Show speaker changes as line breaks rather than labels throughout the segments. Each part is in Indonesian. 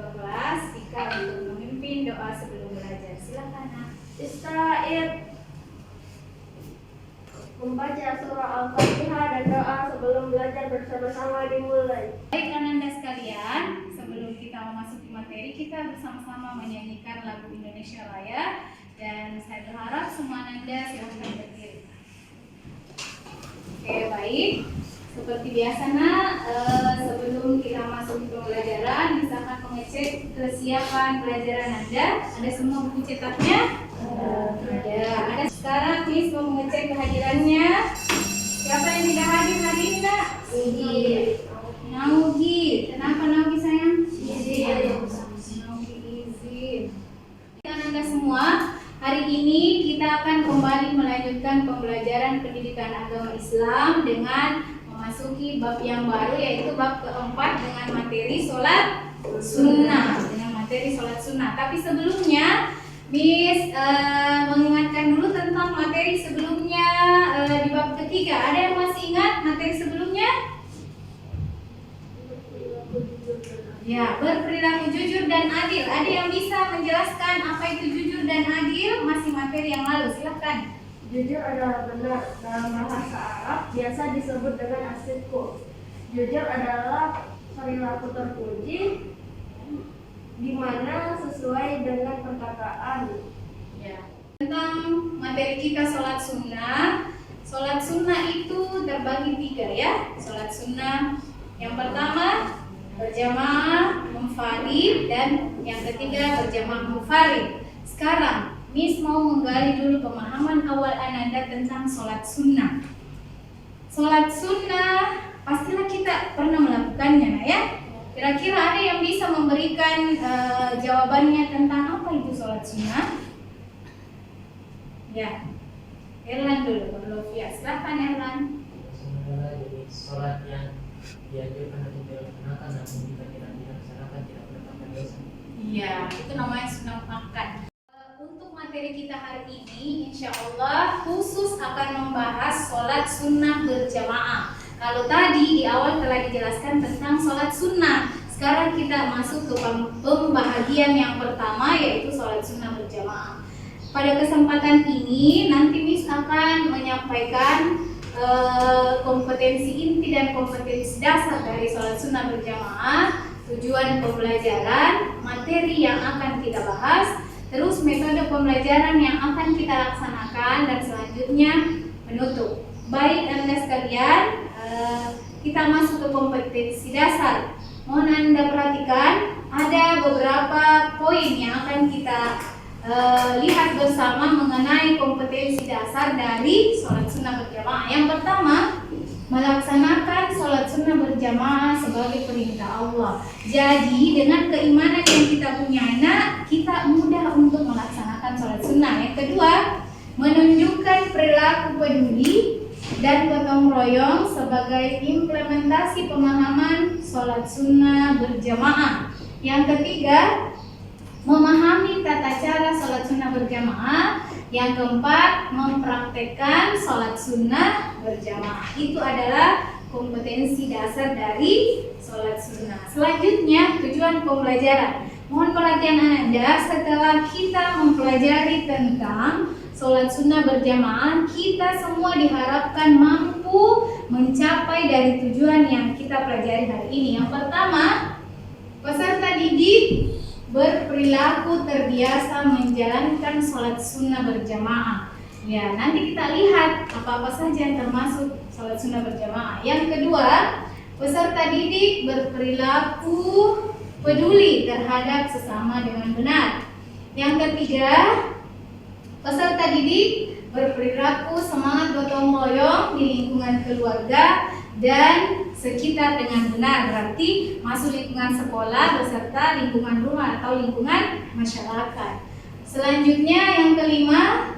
ketua kelas Tika untuk memimpin doa sebelum belajar. Silakan Nak.
Ista'id, membaca surah Al-Fatihah dan doa sebelum belajar bersama-sama dimulai.
Baik Ananda sekalian, sebelum kita memasuki materi, kita bersama-sama menyanyikan lagu Indonesia Raya. Dan saya berharap semua Ananda silahkan berdiri. Oke, baik. Seperti biasa Nak, sebelum kita masuk ke pembelajaran, misalkan mengecek kesiapan pelajaran Anda. Ada semua buku cetaknya? Ada. Sekarang Miss mau mengecek kehadirannya. Siapa yang tidak hadir hari ini Nak? Naugi. Kenapa Naugi sayang? Naugi izin. Anda semua, hari ini kita akan kembali melanjutkan pembelajaran pendidikan agama Islam dengan memasuki bab yang baru, yaitu bab keempat dengan materi sholat sunnah. Tapi sebelumnya Miss mengingatkan dulu tentang materi sebelumnya di bab ketiga. Ada yang masih ingat materi sebelumnya? Ya, berperilaku jujur dan adil. Ada yang bisa menjelaskan apa itu jujur dan adil? Masih materi yang lalu, silakan.
Jujur adalah benar. Dalam bahasa Arab biasa disebut dengan as-sidqu. Jujur adalah perilaku terpuji di mana sesuai dengan perkataan.
Ya. Tentang materi kita sholat sunnah. Sholat sunnah itu terbagi tiga ya. Sholat sunnah yang pertama berjamaah munfarid dan yang ketiga berjamaah munfarid. Sekarang Miss mau menggali dulu pemahaman awal Ananda tentang sholat sunnah. Sholat sunnah pastilah kita pernah melakukannya, nah ya. Kira-kira ada yang bisa memberikan jawabannya tentang apa itu sholat sunnah? Ya, Erlan dulu, Lovia. Silahkan Erlan.
Sebenarnya jadi sholat yang dianjurkan atau dilaksanakan namun jika tidak dilaksanakan tidak mendapatkan dosa.
Iya, itu namanya sunnah muakkad. Untuk materi kita hari ini, insya Allah khusus akan membahas sholat sunnah berjamaah. Kalau tadi di awal telah dijelaskan tentang sholat sunnah, sekarang kita masuk ke pembahagian yang pertama, yaitu sholat sunnah berjamaah. Pada kesempatan ini nanti Miss akan menyampaikan kompetensi inti dan kompetensi dasar dari sholat sunnah berjamaah, tujuan pembelajaran, materi yang akan kita bahas, terus metode pembelajaran yang akan kita laksanakan, dan selanjutnya penutup. Baik Anda sekalian, kita masuk ke kompetensi dasar. Mohon Anda perhatikan, ada beberapa poin yang akan kita lihat bersama mengenai kompetensi dasar dari sholat sunnah berjamaah. Yang pertama, melaksanakan sholat sunnah berjamaah sebagai perintah Allah. Jadi dengan keimanan yang kita punya, kita mudah untuk melaksanakan sholat sunnah. Yang kedua, menunjukkan perilaku peduli dan gotong royong sebagai implementasi pemahaman sholat sunnah berjamaah. Yang ketiga, memahami tata cara sholat sunnah berjamaah. Yang keempat, mempraktekkan sholat sunnah berjamaah. Itu adalah kompetensi dasar dari sholat sunnah. Selanjutnya, tujuan pembelajaran. Mohon perhatian Anda, setelah kita mempelajari tentang sholat sunnah berjamaah, kita semua diharapkan mampu mencapai dari tujuan yang kita pelajari hari ini. Yang pertama, peserta didik berperilaku terbiasa menjalankan sholat sunnah berjamaah. Ya, nanti kita lihat apa-apa saja yang termasuk sholat sunnah berjamaah. Yang kedua, peserta didik berperilaku peduli terhadap sesama dengan benar. Yang ketiga, peserta didik berperilaku semangat gotong royong di lingkungan keluarga dan sekitar dengan benar, berarti masuk lingkungan sekolah beserta lingkungan rumah atau lingkungan masyarakat. Selanjutnya yang kelima,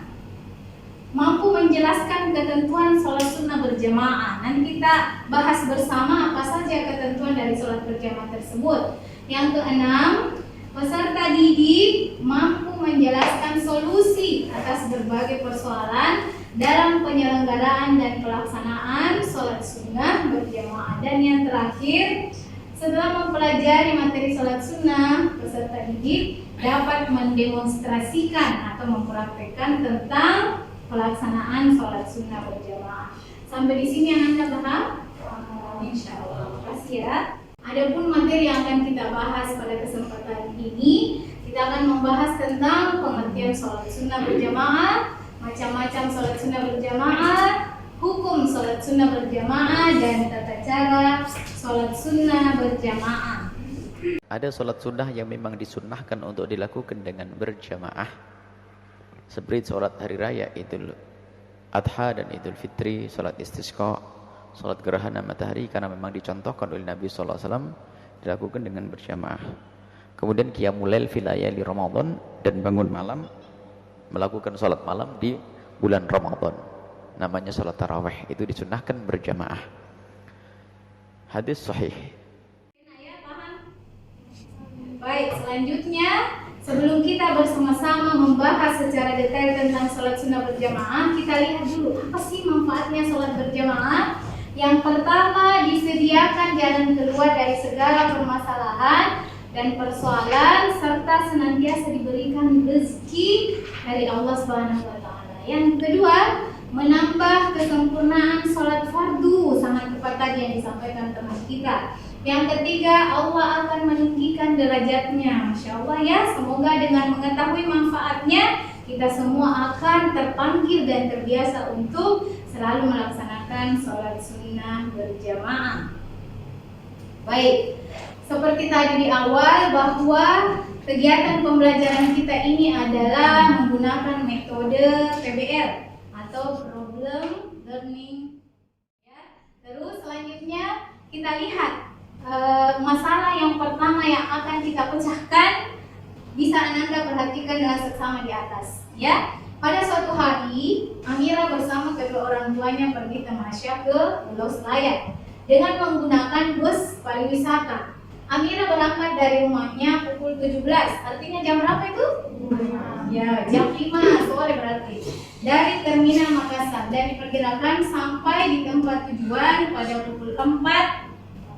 mampu menjelaskan ketentuan sholat sunnah berjamaah. Nanti kita bahas bersama apa saja ketentuan dari sholat berjamaah tersebut. Yang keenam, peserta didik mampu menjelaskan solusi atas berbagai persoalan dalam penyelenggaraan dan pelaksanaan sholat sunnah berjamaah. Dan yang terakhir, Setelah mempelajari materi sholat sunnah, peserta didik dapat mendemonstrasikan atau mempraktekkan tentang pelaksanaan sholat sunnah berjamaah. Sampai di sini yang Anda paham? Insya Allah. Terima kasih ya. Adapun materi yang akan kita bahas pada kesempatan ini, kita akan membahas tentang pengertian sholat sunnah berjamaah, macam-macam sholat sunnah berjamaah, hukum sholat sunnah berjamaah, dan tata cara sholat sunnah berjamaah.
Ada sholat sunnah yang memang disunnahkan untuk dilakukan dengan berjamaah, seperti sholat hari raya Idul Adha dan Idul Fitri, sholat istisqa, sholat gerhana matahari, karena memang dicontohkan oleh Nabi SAW dilakukan dengan berjamaah. Kemudian qiyamul lail fi layali Ramadan, dan bangun malam melakukan sholat malam di bulan Ramadan, namanya sholat tarawih, itu disunnahkan berjamaah. Hadis sahih.
Baik, selanjutnya sebelum kita bersama-sama membahas secara detail tentang sholat sunnah berjamaah, kita lihat dulu apa sih manfaatnya sholat berjamaah. Yang pertama, disediakan jalan keluar dari segala permasalahan dan persoalan, serta senantiasa diberikan rezeki dari Allah Subhanahu wa taala. Yang kedua, menambah kesempurnaan sholat fardu, sangat tepat tadi yang disampaikan teman kita. Yang ketiga, Allah akan meninggikan derajatnya. Masya Allah ya, semoga dengan mengetahui manfaatnya, kita semua akan terpanggil dan terbiasa untuk selalu melaksanakan sholat sunnah berjamaah. Baik, seperti tadi di awal bahwa kegiatan pembelajaran kita ini adalah menggunakan metode PBL atau problem learning. Ya. Terus selanjutnya kita lihat masalah yang pertama yang akan kita pecahkan, bisa Anda perhatikan dengan seksama di atas. Ya, pada suatu hari Amira bersama kedua orang tuanya pergi tamasya ke Pulau Selayar dengan menggunakan bus pariwisata. Amira berangkat dari rumahnya pukul 17, artinya jam berapa itu? Ya, jam 5 sore berarti. Dari terminal Makassar, dan diperkirakan sampai di tempat tujuan pada pukul 4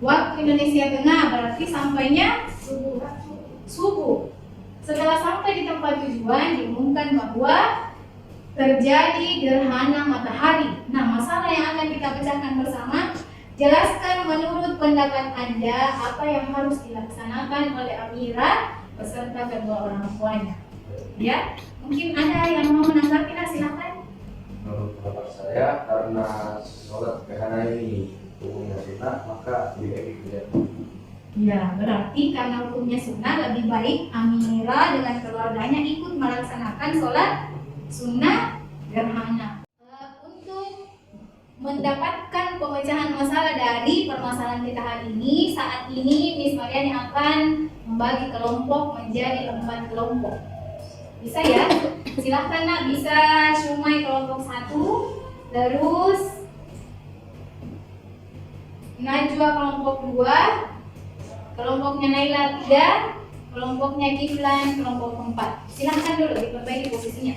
waktu Indonesia Tengah, berarti sampainya subuh. Setelah sampai di tempat tujuan, diumumkan bahwa terjadi gerhana matahari. Nah, masalah yang akan kita pecahkan bersama, jelaskan menurut pendapat Anda apa yang harus dilaksanakan oleh Amira beserta kedua orang tuanya. Ya, mungkin ada yang mau menanggapi, silakan.
Menurut pendapat saya, karena sholat gerhana ini hukumnya sunnah, maka lebih baik dikerjakan.
Ya, berarti karena hukumnya sunnah, lebih baik Amira dengan keluarganya ikut melaksanakan sholat sunnah gerhana. Untuk mendapatkan pemecahan masalah dari permasalahan kita hari ini, saat ini Miss Mariani akan membagi kelompok menjadi 4 kelompok. Bisa ya? Silahkan nak, bisa Shumai kelompok 1, terus Najwa kelompok 2, kelompoknya Naila 3, kelompoknya Kiflan kelompok 4. Silahkan dulu diperbaiki posisinya.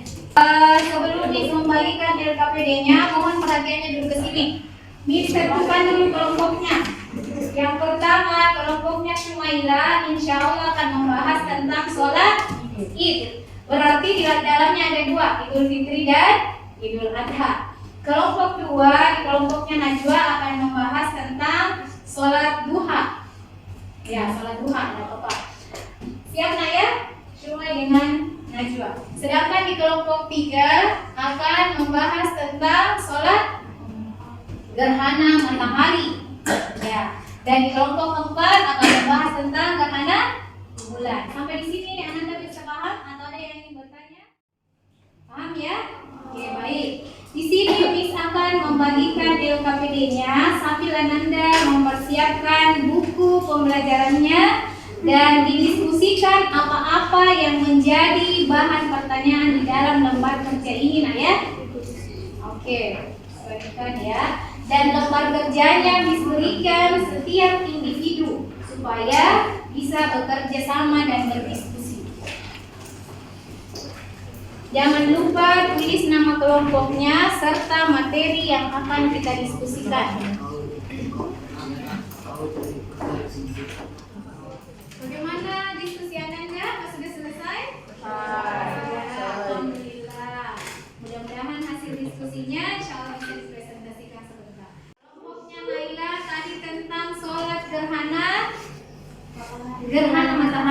Sebelum membagikan LKPD-nya, mohon perhatiannya dulu ke sini. Ini ditentukan dulu kelompoknya. Yang pertama, kelompoknya Shumaila, insya Allah akan membahas tentang sholat Id. Berarti di dalamnya ada 2, Idul Fitri dan Idul Adha. Kelompok 2, di kelompoknya Najwa akan membahas tentang sholat duha. Ya, sholat duha, ada apa? Siap nak ya? Shumai dengan Najwa. Sedangkan di kelompok 3 akan membahas tentang sholat gerhana matahari. Ya. Dan di kelompok 4 akan membahas tentang gerhana bulan. Sampai di sini Anda bisa paham atau ada yang ingin bertanya? Paham ya? Oke, baik. Di sini Miss akan membagikan LKPD-nya sambil Anda mempersiapkan buku pembelajarannya dan didiskusikan apa-apa yang menjadi bahan pertanyaan di dalam lembar kerja ini, nah ya. Oke, perhatikan ya. Dan lembar kerjanya diberikan setiap individu supaya bisa bekerja sama dan berdiskusi. Jangan lupa tulis nama kelompoknya serta materi yang akan kita diskusikan.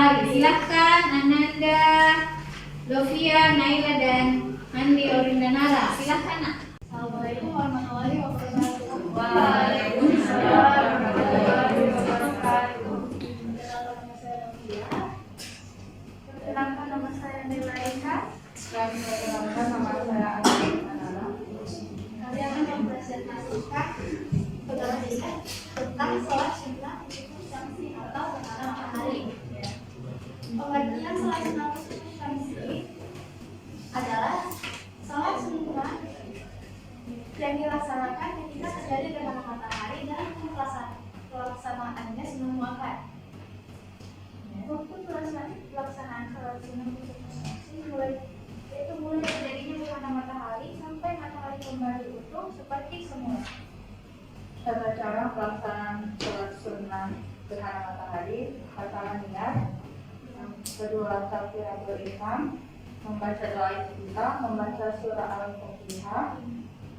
matahari. Silahkan Ananda, Lovia, Naila dan Andi Orindanara. Silahkan nak.
Assalamualaikum warahmatullahi wabarakatuh.
Waalaikumsalam
warahmatullahi wabarakatuh. Nama saya Novia. Perkenalkan nama saya Nelaika. Dan perkenalkan nama saya Andi Anana. Kami akan mempresentasikan tentang sholat sunnah syamsi atau gerhana matahari. Pengertian sholat sunnah syamsi adalah sholat sunnah yang dilaksanakan ketika terjadi gerhana matahari dan pelaksanaannya sebelum wafat. Waktu pelaksanaan sholat sunnah mulai terjadinya gerhana matahari sampai matahari kembali utuh seperti semula.
Tata cara pelaksanaan sholat sunnah gerhana matahari: hafalan niat, kedua takbiratul ihram, membaca doa istiftah, membaca surah al-fatihah,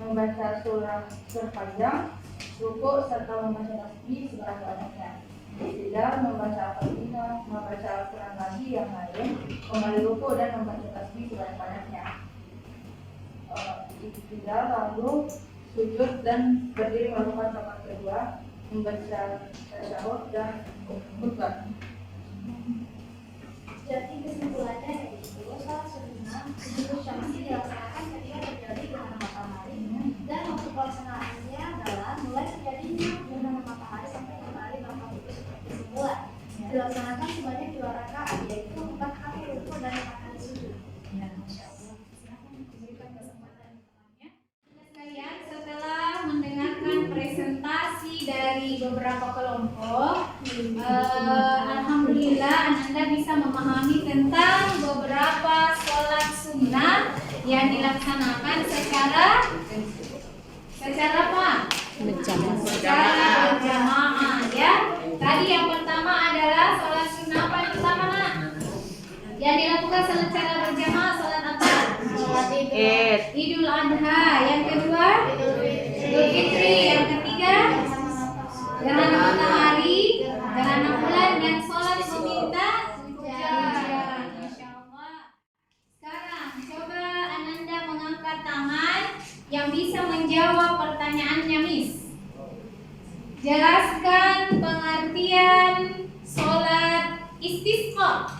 membaca surah panjang, ruku serta membaca tasbih sebanyak-banyaknya. Tidak membaca al-fatihah, membaca Al-Quran lagi yang lain, kembali ruku dan membaca tasbih sebanyak-banyaknya. Tidak lalu sujud dan berdiri melakukan rakaat kedua, membaca tasyahud dan khutbah.
Jadi kesimpulannya yaitu sholat sunnah syamsi dilaksanakan ketika terjadi gerhana matahari dan waktu pelaksanaannya adalah mulai terjadinya gerhana matahari sampai matahari tampak itu seperti semula. Dilaksanakan sebanyak 2 rakaat, yaitu 4 kali ruku dan 4 kali sujud.
Ya, Masya Allah. Silahkan diberikan kesempatan temannya. Sekalian, setelah mendengarkan presentasi dari beberapa kelompok, alhamdulillah Anda bisa memahami tentang beberapa sholat sunnah yang dilaksanakan secara apa? Secara berjamaah ya. Tadi yang pertama adalah sholat sunnah apa yang pertama nak? Yang dilakukan secara berjamaah sholat apa? Sholat Idul Adha. Yang kedua Idul Fitri. Yang ketiga gerhana matahari, gerhana bulan, dan sholat meminta hujan. Insya Allah. Sekarang coba Ananda mengangkat tangan yang bisa menjawab pertanyaannya Miss. Jelaskan pengertian sholat istisqa.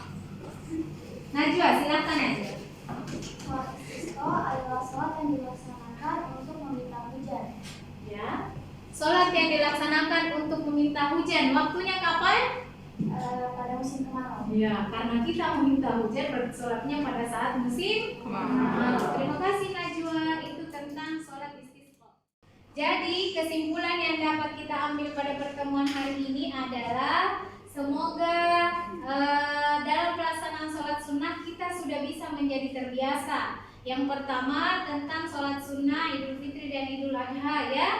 Najwa, silakan Najwa.
Sholat istisqa adalah sholat yang dilaksanakan untuk meminta hujan.
Ya. Sholat yang dilaksanakan untuk meminta hujan. Waktunya kapan?
Pada musim kemarau.
Ya, karena kita meminta hujan berarti sholatnya pada saat musim kemarau. Terima kasih Najwa, itu tentang sholat istisqa. Jadi kesimpulan yang dapat kita ambil pada pertemuan hari ini adalah semoga dalam pelaksanaan sholat sunnah kita sudah bisa menjadi terbiasa. Yang pertama tentang sholat sunnah Idul Fitri dan Idul Adha ya.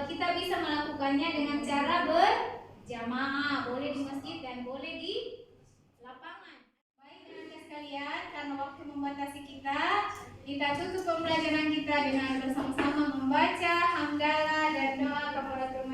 Kita bisa melakukannya dengan cara berjamaah, boleh di masjid dan boleh di lapangan. Baik teman-teman sekalian, karena waktu membatasi kita tutup pembelajaran kita dengan bersama-sama membaca hamdalah dan doa kepada Tuhan